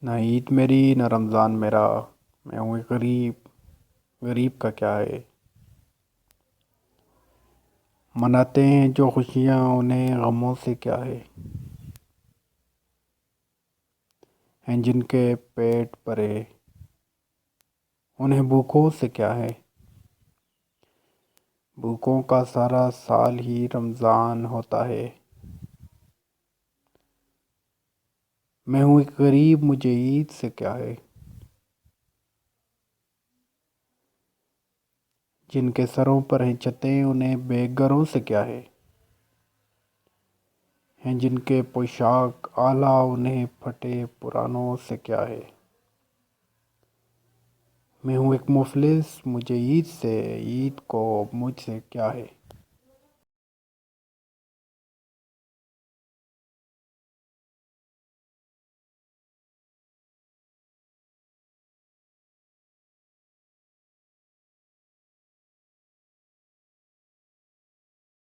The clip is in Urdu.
نہ عید میری نہ رمضان میرا، میں ہوں ایک غریب، غریب کا کیا ہے۔ مناتے ہیں جو خوشیاں انہیں غموں سے کیا ہے، ہیں جن کے پیٹ بھرے انہیں بھوکوں سے کیا ہے۔ بھوکوں کا سارا سال ہی رمضان ہوتا ہے۔ میں ہوں ایک غریب، مجھے عید سے کیا ہے۔ جن کے سروں پر ہیں چھتیں انہیں بے گھروں سے کیا ہے، ہیں جن کے پوشاک اعلیٰ انہیں پھٹے پرانوں سے کیا ہے۔ میں ہوں ایک مفلس، مجھے عید کو مجھ سے کیا ہے۔